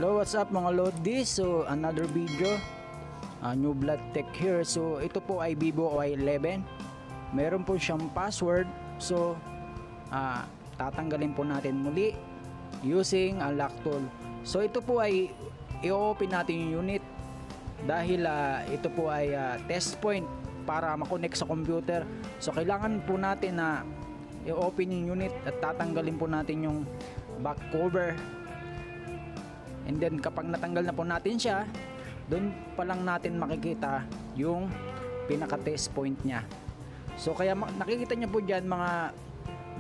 Hello, what's up mga Lodi? So another video, New Blood Tech here. So ito po ay Vivo Y11. Meron po siyang password. So tatanggalin po natin muli using unlock tool. So ito po ay i-open natin yung unit dahil ito po ay test point para makonect sa computer. So kailangan po natin na i-open yung unit at tatanggalin po natin yung back cover. And then kapag natanggal na po natin siya, doon pa lang natin makikita yung pinaka test point nya. So kaya nakikita nyo po dyan mga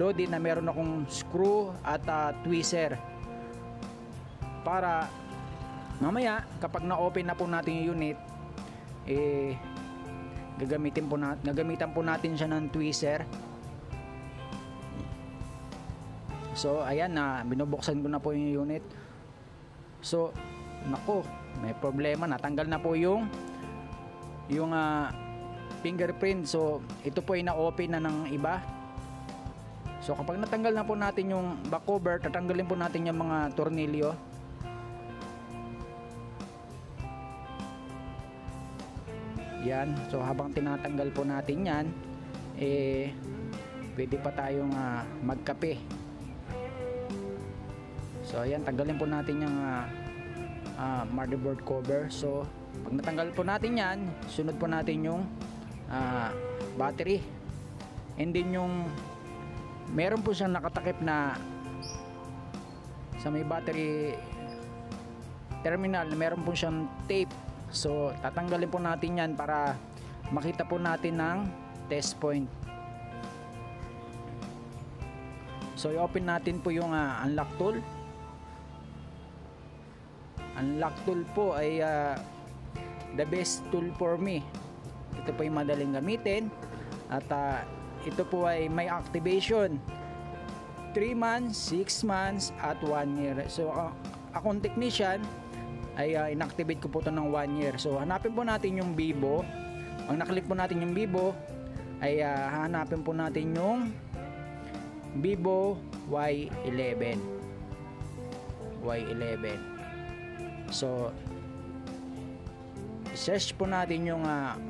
Lodi na meron akong screw at tweezer para mamaya kapag na-open na po natin yung unit, gagamitan po natin siya ng tweezer. So ayan na, binubuksan ko na po yung unit. So nako, may problema, natanggal na po yung fingerprint. So ito po ay na-open na ng iba. So kapag natanggal na po natin yung back cover, tatanggalin po natin yung mga tornilyo. Yan, so habang tinatanggal po natin yan, pwede pa tayong magkape. So ayan, tanggalin po natin yung motherboard cover. So pag natanggal po natin yan, sunod po natin yung battery. And then yung meron po siyang nakatakip na sa may battery terminal, meron po siyang tape. So tatanggalin po natin yan para makita po natin ng test point. So i-open natin po yung unlock tool. Unlock tool po ay the best tool for me. Ito po ay madaling gamitin at ito po ay may activation 3 months, 6 months at 1 year. So akong technician ay inactivate ko po ito ng 1 year. So hanapin po natin yung Vivo. Pag naklik po natin yung Vivo ay hanapin po natin yung Vivo Y11. So search po natin yung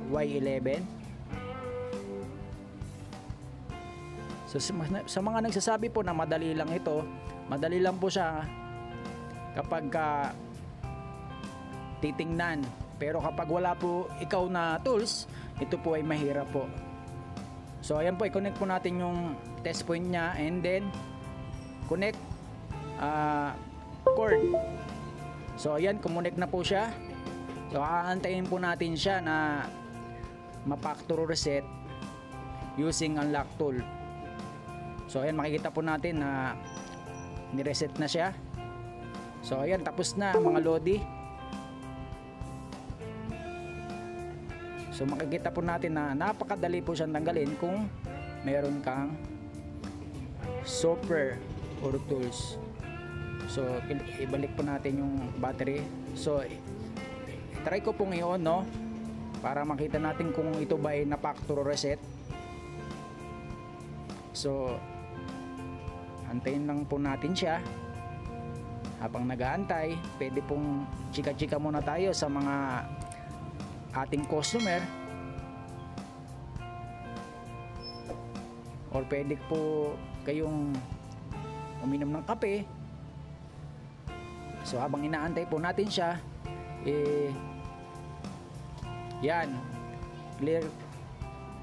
Y11. So sa mga nagsasabi po na madali lang ito, madali lang po siya kapag titingnan. Pero kapag wala po ikaw na tools, ito po ay mahirap po. So ayan po, i-connect po natin yung test point nya and then connect cord. So ayan, kumonek na po siya. So aantayin po natin siya na ma-factory reset using unlock tool. So ayan, makikita po natin na ni-reset na siya. So ayan, tapos na mga Lodi. So makikita po natin na napakadali po siyang tanggalin kung meron kang software or tools. So ibalik po natin yung battery. So try ko pong i-on, no, para makita natin kung ito ba ay na-factory reset. So antayin lang po natin siya. Habang nag-aantay, pwede pong chika-chika muna tayo sa mga ating customer, or pwede po kayong uminom ng kape. So habang inaantay po natin siya, yan, clear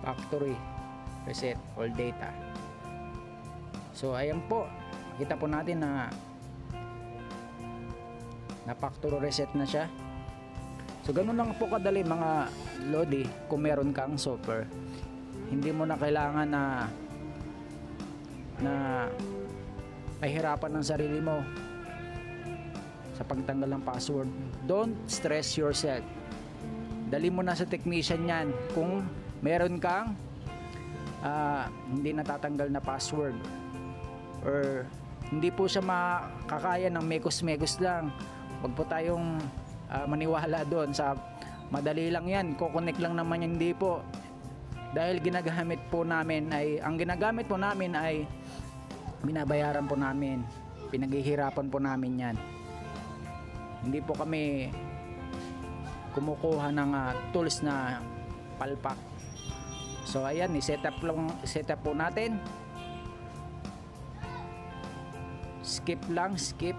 factory reset all data. So ayan po, kita po natin na factory reset na siya. So ganun lang po kadali mga Lodi kung meron kang software. Hindi mo na kailangan na pahirapan ng sarili mo sa pagtanggal ng password. Don't stress yourself. Dali mo na sa technician yan kung meron kang hindi natatanggal na password, or hindi po siya makakaya ng mekos-mekos lang. Huwag po tayong maniwala doon sa madali lang yan, kukonek lang naman yan. Hindi po, dahil ginagamit po namin ay, ang ginagamit po namin ay binabayaran po namin, pinaghihirapan po namin yan. Hindi po kami kumukuha ng tools na palpak. So ayan, i-setup po natin. Skip lang, skip.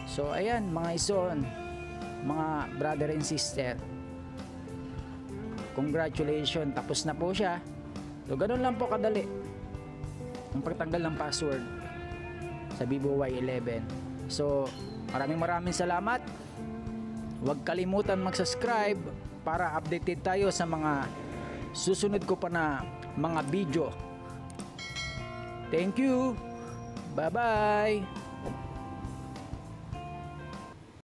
So ayan mga ison, mga brother and sister, congratulations, tapos na po siya. So ganun lang po kadali ang pagtanggal ng password sa Vivo Y11. So maraming salamat. Huwag kalimutan mag-subscribe para updated tayo sa mga susunod ko pa na mga video. Thank you. Bye bye.